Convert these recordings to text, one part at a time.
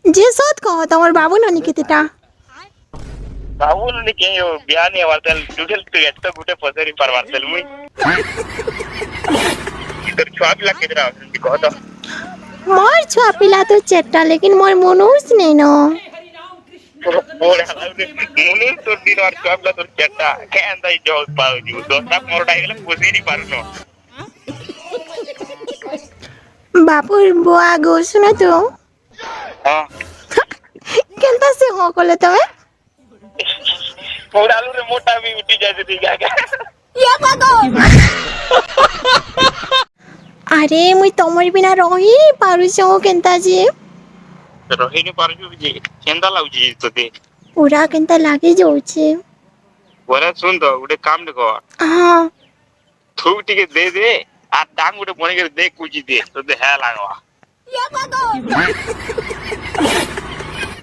जे सत कह तमर बाबू नानी केतेटा बाबू ने के यो बियानी वार्तल टुटल टिकट तो गुटे पसरी पर वार्तल मुई इधर छुआ पिला केतरा आछन कह तो मोर छुआ पिला तो चेट्टा लेकिन मोर मनुष नहीं न बोल हलाउने मुनु तो दिन और छुआ पिला तो चेट्टा के अंदर जो पाउ जु दोस्ता मोर डाइगला पसरी पारनो बापुर बुआ गो सुना तो हां केनता से हो कोले तमे मोडालू रे मोटा भी उठी जाए थी क्या या पागो अरे मुई तमर बिना रही पारु छो केनता जे रही नि पारजु जे केंदा लाउजी तते पूरा केनता लागे जाउछे बोरा सुन तो उडे काम न को हां थू टिके दे दे आ डांग उडे बने के दे कुची दे तो दे है लागवा या पागो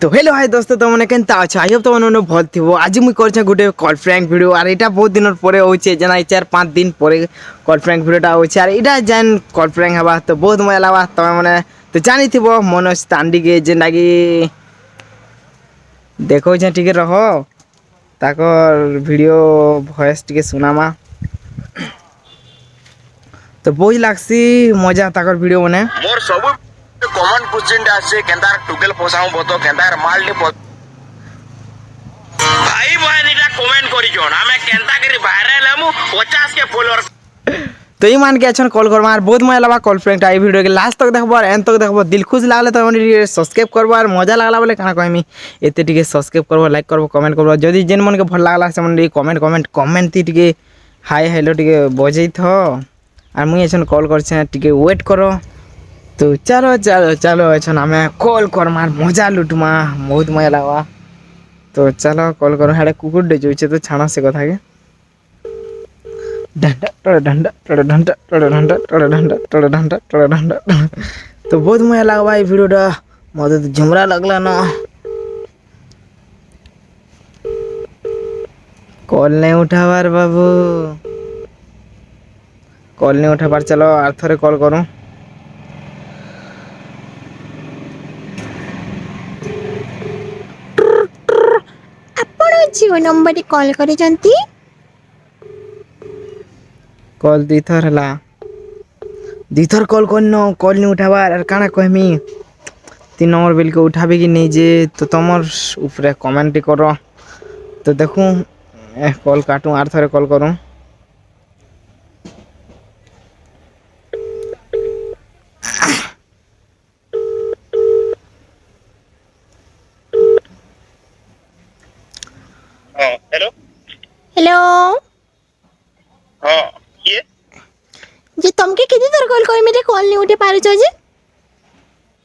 तो हेलो हाय दोस्तों तो मैंने केनता अच्छा आई होप तो मैंने बहुत थी वो आज मुझे कर गोटे कॉल फ्रैंक वीडियो और यहाँ बहुत दिन पर होचे जना 4-5 दिन पर कॉल फ्रैंक वीडियोटा होचे और यहाँ जैन कॉल फ्रैंक हवा तो बहुत मजा लगा तुम मैंने तो जानी थी वो मनोज तांडी के जेनटा कि देखो ठीक रह ताकर वीडियो वॉइस टिके सुनामा तो बहुत लागसी मजा ताकर वीडियो बने मोर सब कॉमन क्वेश्चन आसे केंदार टुकेल पोसाऊ बतो केंदार माल ने भाई बहन इटा कमेंट करी जोन हमें केंता करी वायरल हमु 50 के फॉलोअर तो ये मान के अच्छा कॉल करवा और बहुत मजा लगा कॉल फ्रैंक आई वीडियो के लास्ट तक देखबो और एंड तक देखबो दिल खुश लागले तो हमनी सब्सक्राइब करबो और मजा लागला बोले काना कहमी एते टिके सब्सक्राइब करबो लाइक करबो कमेंट करबो जदी जेन मन के भल लागला से मन कमेंट ती टिके हाय हेलो टिके बजै थो और मुई अच्छा कॉल करछे टिके वेट करो तो चलो चलो चलो अच्छा हमें कॉल कर मार मजा लुटमा बहुत मजा लगा तो चलो कॉल करो हेडे कुकुर डे जोइछे तो छाना से कथा के ढंडा टड़ ढंडा टड़ ढंडा टड़ ढंडा टड़ ढंडा टड़ ढंडा टड़ ढंडा तो बहुत मजा लगा भाई वीडियोटा मते तो झुमरा लगला ना कॉल नहीं उठावार बाबू कॉल नहीं उठावार चलो आर थरे कॉल करूं जियो नंबर कॉल करे जंती कॉल दीथर हला दीथर कॉल करनो कॉल नहीं उठावार और काना कहमी 3 नंबर बिल के उठाबे कि नहीं जे तो तमर ऊपर कमेंट करो तो देखूं कॉल काटूं आर थरे कॉल करूं हेलो हेलो हां ये जे तुमके किती तर कॉल कर मेरे कॉल नहीं उठे पारु छो जे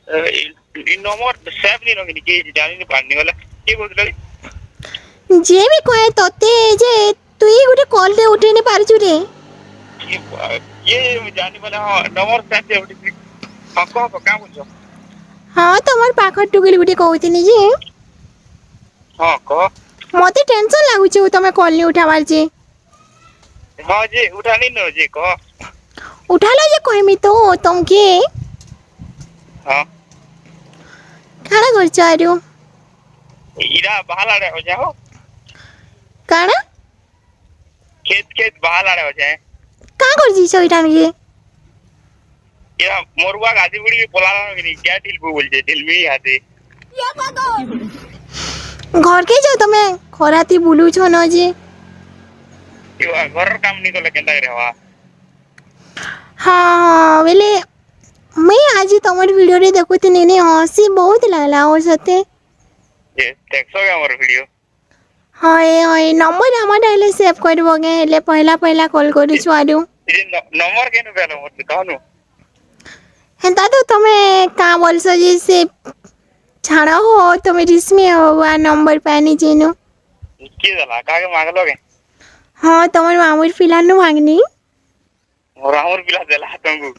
इन नंबर सेव नहीं रखनी के जानी नहीं पानी वाला के बोल रही जे भी कोए तोते जे तू ही गुटे कॉल दे उठे नहीं पारु छु रे ये जानी वाला हां नंबर सेव दे उठी हां को का बोल हां तमर पाखर टुकेल गुटे कहउतिनी जे हां को मते टेंशन लागु छु तमे कॉल नहीं उठावार जे हां जी उठानी न जी को उठालो जे कहमी तो तुमके हां खाना कर चारो इरा बहालाड़े हो जाओ काना खेत बहालाड़े हो जाए का कर जी सो इटान के इरा मोरवा गादी बुड़ी भी बोलाना नहीं क्या दिल को बोल जे दिल में ही आते या पागल घर के जाओ तमे खराती बुलु छो न जे यो घर काम नहीं को केंदा रे हवा हाँ वेले मैं आज तमर वीडियो रे देखुती ने हंसी बहुत लागला और सते ये देखो क्या मोर वीडियो हाय हाय नंबर हमर डाले सेव करबो गे हेले पहला कॉल करू छु आडू ये नंबर केनु भेलो मोर कहनु हेता तो तमे का बोलसो जे से छाड़ा हो तमे रिस्मी हो आ नंबर पानी जेनु के दला कागे मांगलोगे हाँ तमर मामुर फिलानु मांगनी मोर हमर बिला देला तुमको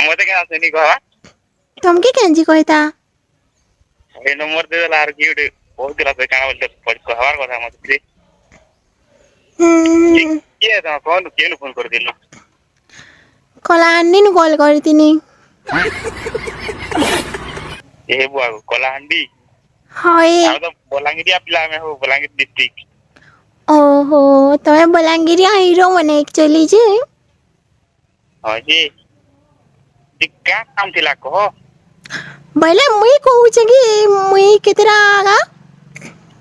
मते क्या से नहीं कहा तुमके केंजी कहता ए नंबर दे देला आर की उडे बहुत दिला से काना बोलते पड़ कहवार কথা मते के था कौन केनु फोन कर दिलो कला अन्नी नु कॉल करतीनी ଏ ବୁଆ କଳାହାଣ୍ଡି ହଏ ଆଉ ତ ବଲାଙ୍ଗୀରିଆ ପିଲା ଆମେ ହଉ ବଲାଙ୍ଗୀର ଡିଷ୍ଟ୍ରିକ୍ଟ। ଓହୋ ତମେ ବଲାଙ୍ଗୀରିଆ ହିରୋ ମାନେ ଆକ୍ଚୁଆଲି ଯେ ହଁ ଯେ କାଁ କାମ ଥିଲା କହ। ବୋଇଲେ ମୁଇଁ କହୁଛେ କି ମୁଇଁ କେତେଟା ଆଗା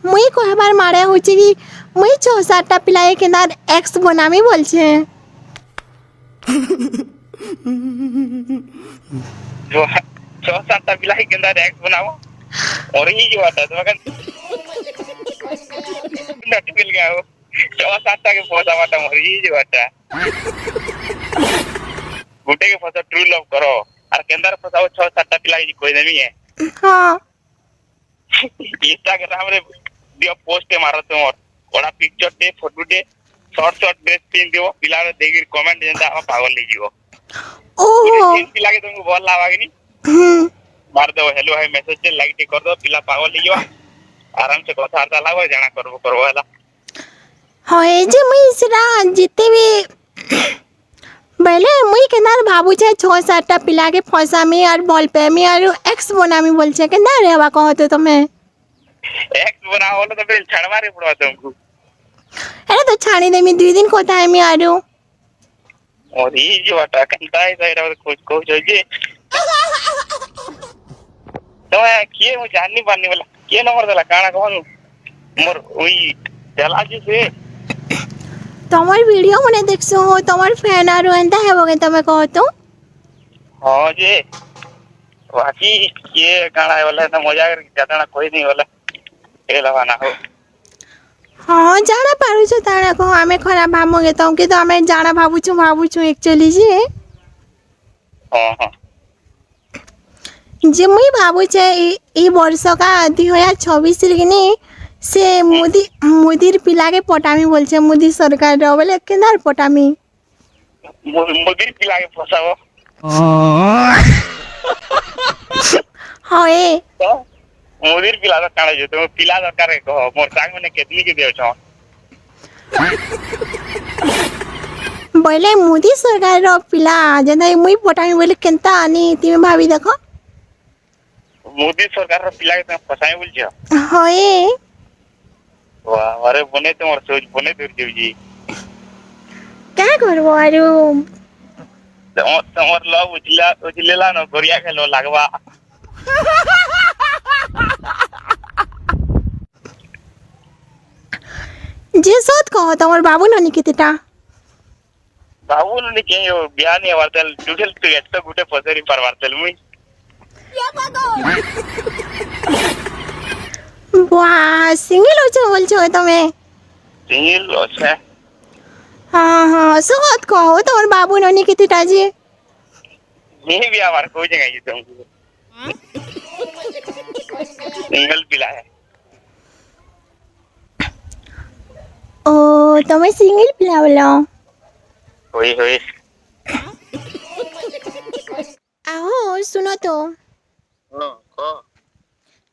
ମୁଇଁ କହିବାର ମାଡ଼େ ହଉଛି କି ମୁଇଁ 6-7ଟା ପିଲା କେନ୍ତା ଏକ୍ସ ବନାମି ବୋଲଛେ। ଛଅ ସାତଟା ପିଲା କେନ୍ତା ରେକ୍ସ ବନାବ ମରି ହେଇଯିବାଟା ତୁମେ କେନ୍ ଆଉ 6-7ଟା କେ ପହଞ୍ଚାବାଟା ମରି ହେଇଯିବାଟା ଗୋଟେ କେ ଫସା ଟ୍ରୁ ଲଭ୍ କର আর কেন্দার ফসাও 6-7টা পিলা କହିଦେମି ହଁ ইনস্টাগ্রাম রে দিও পোস্টে মারো তোমার ওড়া পিকচার তে ফটো তে শর্ট ড্রেস পিন দিও পিলার দেখি কমেন্ট যেটা আমার পাগল লাগি ଓହୋ ପିଲା କେ ତୁମକୁ ଭଲ ଲାଗିନି ହୁଁ ମାର ଦବ ହେଲୋ ହାଇ ମେସେଜ ଟେ ଲାଇକ୍ ଟେ କର ଦବ ପିଲା ପାଗଲ ହେଇଯିବ ଆରାମ ସେ କଥାବାର୍ତ୍ତା ଲାଗବ ଜାଣା କରବ ହେଲା। ହଏ ଯେ ମୁଇଁ ସେଟା ଯେତେ ବି ବୋଇଲେ ମୁଇଁ କେନ୍ତା ଭାବୁଛେ 6-7ଟା ପିଲାକେ ଫସାମି ଆର୍ ଭଲ ପାଇମି ଆରୁ ଏକ୍ସ ବନାମି ବୋଲଛେ କେନ୍ତା ହେବା କହ ତ ତମେ। ଏକ୍ସ ବନା ବୋଲେ ତ ଫିର ଛାଡବାରେ ପଡବା ତୁମକୁ ଏଟା ତ ଛାଣିଦେମି 2 ଦିନ କଥା ହେମି ଆରୁ ମରି ହେଇଯିବାଟା କେନ୍ତା ଏଇଟା କହୁଛ ଯେ ତମେ କିଏ ମୁଁ ଜାଣିନି ପାରନି ବୋଲା କିଏ ନମ୍ବର ଦେଲା କାଣା କହନୁ ମୋର ওই ଦେଲା ଯେ ସେ ତମର ଭିଡ଼ିଓ ମାନେ ଦେଖସୁଁ ତମର ଫ୍ୟାନ୍ ଆରୁ ଏନ୍ତା ହେବ કે ତମେ କହ ତ ହଁ ଯେ ବାକି କିଏ କାଣା ବୋଲେ ମଜା କେତେଣା କହିନି ବୋଲେ ଏ ଲବା ନା ହଉ ହଁ ଜାଣା ପାରୁଛ ତାଣା କହ ଆମେ ଖରାପ ଭାବୁ કે ତମକେ ତ ଆମେ ଜାଣା ଭାବୁଛୁ ଆକ୍ଚୁଆଲି ଯେ ହଁ ହଁ ଯେ ମୁଇଁ ଭାବୁଛେ এই ବର୍ଷକା 2026 ରେ କିନି ସେ ମୁଦିର ପିଲାକେ ପଟାମି ବୋଲଛେ ମୁଦି ସରକାରର ବୋଲେ କେନ୍ତାର ପଟାମି ମୋଦିର ପିଲାକେ ଫସାବ ହଏ ତ ମୋଦିର ପିଲା ତ କାଣା ଯେ ତୁମ ପିଲା ଦରକାର କହ ମୋର ସାଙ୍ଗ ମାନେ କେତନି କେତେ ଅଛ ବୋଇଲେ ମୁଦି ସରକାରର ପିଲା ଯେନ୍ତା ମୁଇଁ ପଟାମି ବୋଲେ କେନ୍ତା ଆନି ତୁମେ ଭାବି ଦେଖ ମୋଦି ସରକାରର ପିଲାକେ ତମେ ଫସାଇ ବୋଲଛ ହଏ ଆରେ ବନେ ତୁମର ସୋଚ ବନେ ଦୂର ଯାଉଛି କାଁ କରବ ଆରୁ ତମର ଲଭ ଉଜଲେଲା ନ ଗରିଆ ଖେଲ ଲାଗବା ଯେ ସତ କହ ତମର ବାବୁ ନନି କେତେଟା ବାବୁନି କେ ବିହା ନି ହବାର ତେଲ ଟୁଟେଲ ତୁ ଏତ ଗୁଟେ ପଚାରି ପାରବାର ତେଲ ମୁଇଁ বাহ সিঙ্গেল হচ্ছে বলছো তুমি সিঙ্গেল আছে হ্যাঁ হ্যাঁ সহজ কহ তোমার বাবু ননি কেতেটা যে নি বিয়া বার কই জায়গা যে তুমকু সিঙ্গেল পিলা है ও তুমি সিঙ্গেল পিলা বলো होई होई আহো শুনো তো नो को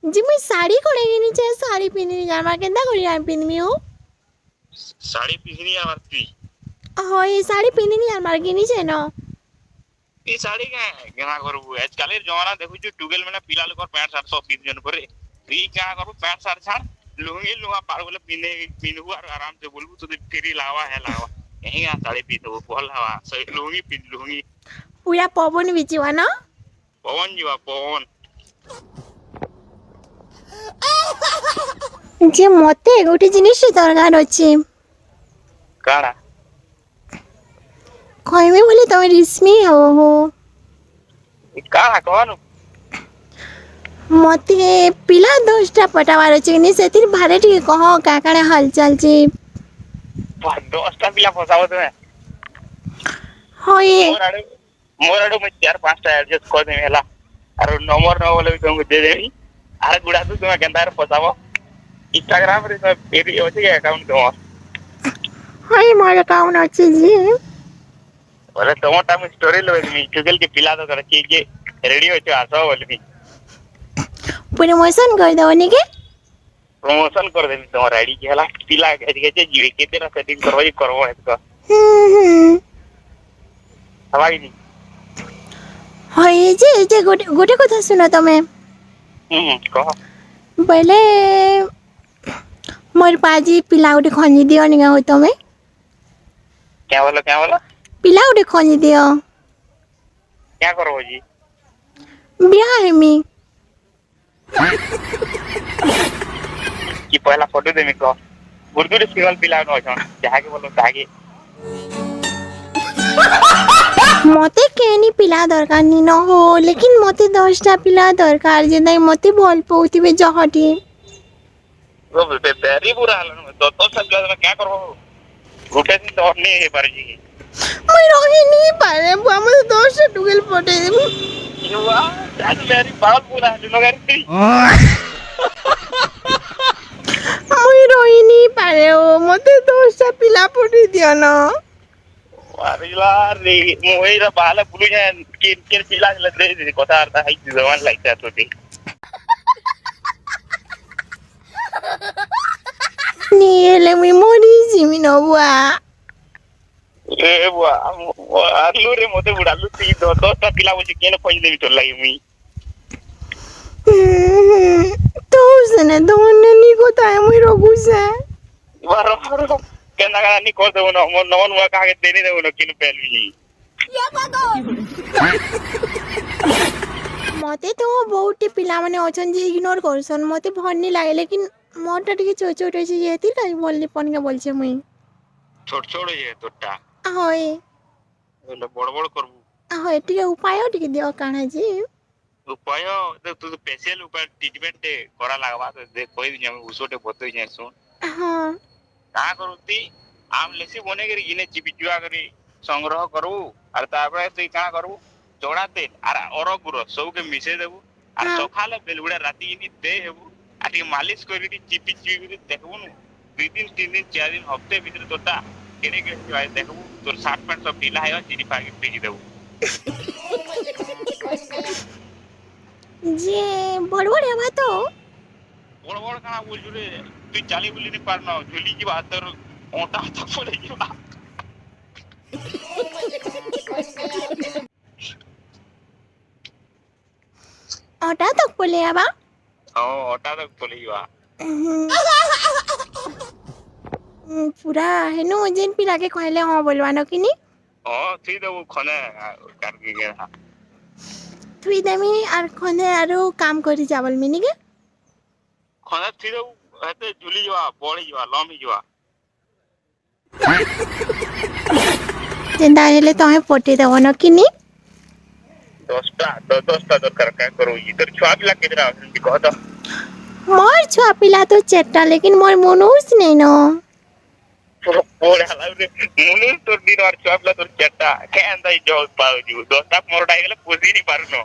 যে মুই শাড়ি কোনে কিনিছে শাড়ি পিন্ধিনি জামা কেনতা করি আমি পিন্ধিমি হো साड़ी पिसनी आवर तू হয় শাড়ি পিন্ধিনি আমার কিনিছে ন ई साड़ी का गना करबू आजकल जमाना देखु छु टुगेल में पिला लोग पैंट शर्ट सब पिन जन करे ई क्या करबू पैंट शर्ट छाड़ लुंगी लुंगा पार बोले पिनहु और आराम से बोलबू तो फ्री लावा है लावा यही का साड़ी पीतो बोल हवा सही लुंगी पिन लुंगी পুরা পবন বিচিবা না पवन जीवा पवन যে মতে গোটে জিনিস দরকার আছে काड़ा কইমে বলে তুমি রিসমি হও হো काड़ा कहनु মতে পিলা 10টা পটাবার আছে নি সেতির ভারে টিকে কহ কাকাড়ে হালচাল যে 10टा पिला फसाबो तुमे হয় मोर आडू में 4-5टा एडजस्ट कर देमी हला आरो नंबर न बोले तुमको दे देमी आरे गुडा तू तुमे केनतार फसाबो इंस्टाग्राम रे तो पेरी होची के अकाउंट तुमर হয় মোর অ্যাকাউন্ট আছে যে बोले तुमटा में स्टोरी लो मी टुगेल के पिला तो कर के रेडी हो छ आसो बोलबी प्रमोशन कर दो नी के प्रमोशन कर देमी तुमर आईडी के हला पिला के जीवे केते ना सेटिंग करबो करबो इसको हवाई नी হয় যে গোটে গোটে কথা শুনো তুমি कह ବୋଇଲେ ମୋର ପାଜି ପିଲା ଗୋଟେ ଖଞ୍ଜି ଦିଅ ନିକା ହୋଇ ତମେ क्या बोला ପିଲା ଗୋଟେ ଖଞ୍ଜି ଦିଅ क्या करो जी ବିହା ହେମି कि पहला फोटो देमी कह गुरगुरी सिंगल पिला न छन जहा के बोलो तागे ମତେ କେନି ପିଲା ଦରକାର ନି ନ ହୋ ଲେକିନ ମତେ 10ଟା ପିଲା ଦରକାର ଯେ ନାଇଁ ମତେ ଭଲ ପାଉଥିବେ ଜହଟି वो बेरी बुरा हाल दो सब में क्या करो गोटे दिन तो नहीं है पार जी ମୁଇଁ ରହି ନି ପାରେ ବୁଆ ମତେ 10ଟା ଟୁକେଲ ପଠେଇ ଦେବୁ ये वाह आज मेरी बात बुरा हाल लगा रही ମୁଇଁ ରହି ନି ପାରେ ଓ ମତେ 10ଟା ପିଲା ପଠେଇ ଦିଅ ନା अरे यार रे मोइरा बाला बुलु है किन पिला ले दे कथा आता है जवान लगता तो दे नी हेले मुई मरी जिमि न बुआ ए बुआ आलू रे मते बुडालू ती दो ता पिला बोली केन खोज देबी तो लागि मुई तो सने दोने नी को ताय मुई रगु से बारो केना गाना नी कर देबो न मोर नवन मुआ कागे देनी देबो न किन पेलवी मते तो बहुत पिला माने अछन जे इग्नोर करसन मते भन नी लागे लेकिन मोरटा टिके छोट छोट छै जेती लाई बोलली पन के बोल छे मुई छोट छोट ये तोटा होय बोले बड़ बड़ करबू होय टिके उपाय टिके दियो काना जी उपाय तू स्पेशल उपाय ट्रीटमेंट करा लागबा तो दे कोई दिन हम उसोटे बतई जाय सुन हां का करूती आम लेसी बने के इने चिपिचुआ करी संग्रह करू और तारपरे तू का करू चोड़ा तेल और गुरो सब के मिसे देबू और सखाले बेलुड़ा राती इनी दे हेबू आटी मालिश करी चिपिचुई देखबू न 2 दिन 3 दिन 4 दिन हफ्ते भीतर तोटा केने के देखबू तोर 60% सब ढीला है चिरी पाके भेज देबू जे बड़बड़ हेबा तो बड़ बड़ काना बोलजु रे तू चाली बोली नि पार न झुली की बात तर ओटा तक पड़े की बात ओटा तक बोले आबा हां ओटा तक पड़े की बात पूरा हेनो जेन पिला के कहले हां बोलवानो किनी हां थी दो खने कर के गया थुई देमी आर खने आरो काम करी चावल मिनी के खने थी दो हते झुली जवा बड़ी जवा लंबी जवा जेंदा हेले तोहे पटी देबो न किनी 10टा दरकार का करो इधर छुआ पिला केदरा आछन कह तो मोर छुआ पिला तो चेटा लेकिन मोर मनुष नहीं न बोले हला रे मुनु तोर दिन और छुआ पिला तोर चट्टा के अंदा जो पाउ जु 10टा मोरडा गेले पोजी नि पारनो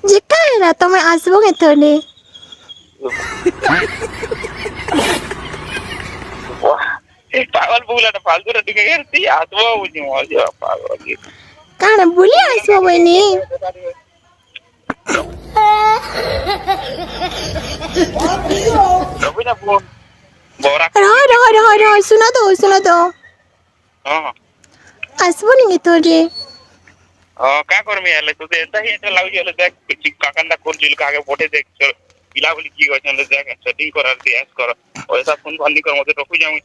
जे काहेरा तमे आसबो के तोले पागल बुला ना फालतू रे टिके करती आसबो बुझी मजा पागल काना बुली आसबो बनी रबी ना बोल बोरा रह सुनो तो हां आसबो नहीं तोरे का करमी हले तू एता ही एता लागि हले देख चिक्का कंदा कोर जिल का आगे फोटे देख पिला बोली की होय छन देख सेटिंग कर दियास कर ऐसा फोन बंदी कर मते रखु जाऊ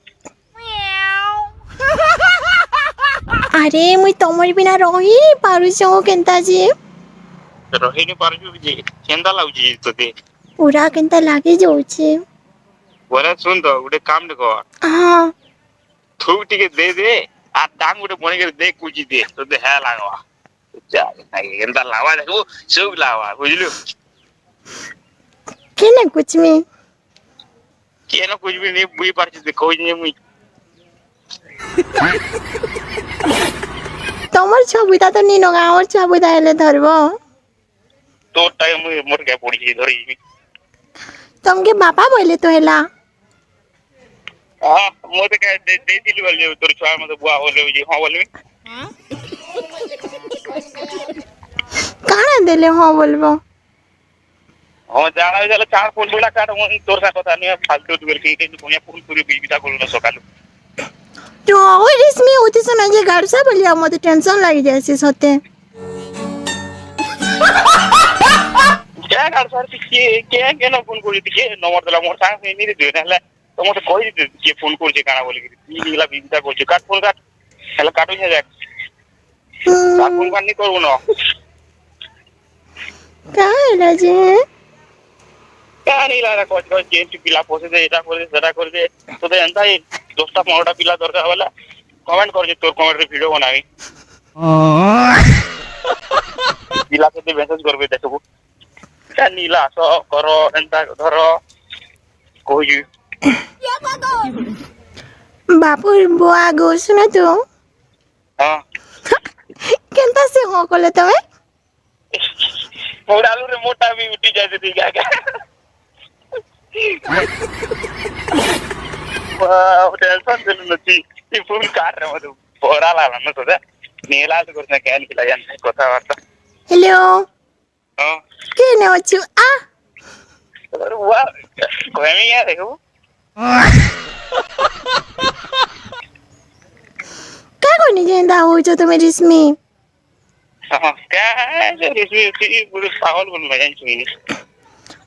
अरे मुई तमर बिना रही पारु छौ केनता जी रही नि पारजु जी केंदा लाउजी तते पूरा केनता लागे जाउ छे बोला सुन तो उडे काम न कर हां थू टिके दे आ डांग उडे बने के दे कुजी दे तो दे है लागवा जा नहीं केंदा लावा देखो सब लावा बुझलु केना कुछ में केना कुछ भी नहीं बुई पारछि देखो जे मुई तमर छबुता तो नी नगा और छबुता हेले धरबो तो टाइम मोर के पड़ी धरी तमके बापा बोले तो हेला हां मोते के दे दिली बोल जे तोर छुआ मते बुआ होले जी हां बोलमी काना देले हां बोलबो हां जाना चले चार फूल बुला काट तोर सा कथा नहीं फालतू तू के कोनिया फूल पूरी बीबिता कोलो सकालु तो और इसमें होती सुना जे घर से बोलिया मते टेंशन लगी जैसे होते ଗାଡ ସାର୍ କେନ ଫୋନ କରୁଛି ଟିକେ ନମ୍ବର ଦେଲା ମୋର ସାଙ୍ଗେ ଏମିତି ଦିଅ ହେଲେ ତ ମତେ କହିଦି କିଏ ଫୋନ କରୁଛି କାଣା ବୋଲିକିରି ଇଲା ବିବିତା କରୁଛି କାଟ ଫୋନ କାଟ ହେଲେ କାଟୁଛେ ଯାକ କାଟ ଫୋନ କାଟ ନି କରବୁ ন କାଁ ହେଲା ଯେ କାଁ ନି ଲାଗା କହ ଯେମିତି ପିଲା ପଶେ ଦେ ଏଟା କରିଦେ ସେଟା କରିଦେ ତୋତେ ଏନ୍ତା 10ଟା 15ଟା ପିଲା ଦରକାର ବୋଲେ କମେଣ୍ଟ କରୁଛି ତୋର କମେଣ୍ଟରେ ଭିଡିଓ ବନାବି ପିଲା କେତେ ମେସେଜ କରିବେ ଦେଖବୁ नीला आस कर एंता धर कहुची बापू बुआ गो सुना तू हां केनता से हो कोले तमे मोडालू रे मोटा भी उठी जाए थी क्या क्या टेंशन दिल नथी ई फोन काट रे मत बोरा लाला न तो नीला तो करने कैन किला जान कथा वार्ता हेलो हां के ने अछु आ अरे वाह कोई नहीं है देखो का कोनी जेंदा हो जो तुम रिस्मी हां क्या है रिस्मी पूरे पागल बन गए छुई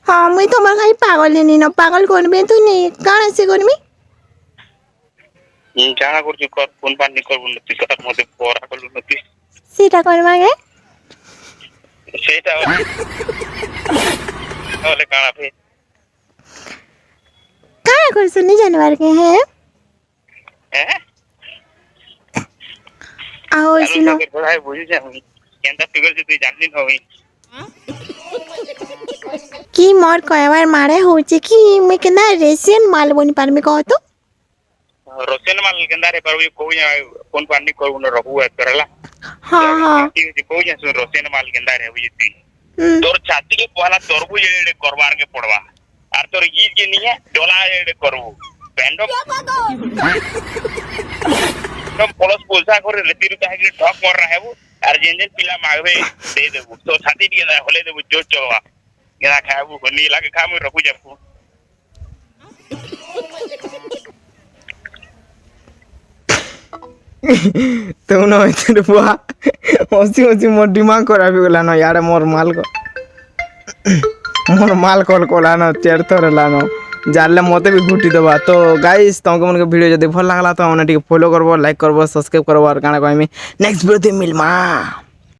हां मुई तमर खाई पागल नहीं न पागल कोनबे तू नहीं काण से कोनमी जाना कर फोन पानी कर नती कथा मते पोरा कर नती सीटा करवागे सेटा ओले काना पे काण कर सुनी जानवर के हैं आओ सुनो बड़ा बुझी जा केंता फिगर से तू जाननी न होई की मोर कहवार मारे होचे कि मैं केना रेसियन माल बनी पार में कहो तो रोशन माल केंदा रे परवी कोई फोन पानी कर न रहू है करला हां हां ठीक कोई जा रोशन माल केंदा रे हुई थी तोर छाती के पहला तोरबु एडे करवार के पड़वा आर तोर ई के नहीं है डोला एडे करबू पेंडो तुम पुलिस पुलसा करे रेती रुका है कि ठक मर रहा है वो आर जेन पिला मागबे दे देबू तो छाती के ना होले देबू जो चलवा केना खाबू नी लागे खा मैं रखू जाबू तो न होते बुआ हसी हसी मोर दिमाग खराब हो गला न यार मोर माल कॉल कोलानो चेर थर लानो जानले मते भी घुटी देबा तो गाइस तुमको मन के वीडियो जदी भल लागला तो हमने टिके फॉलो करबो लाइक करबो सब्सक्राइब करबो और गाना कहमी नेक्स्ट वीडियो मिलमा।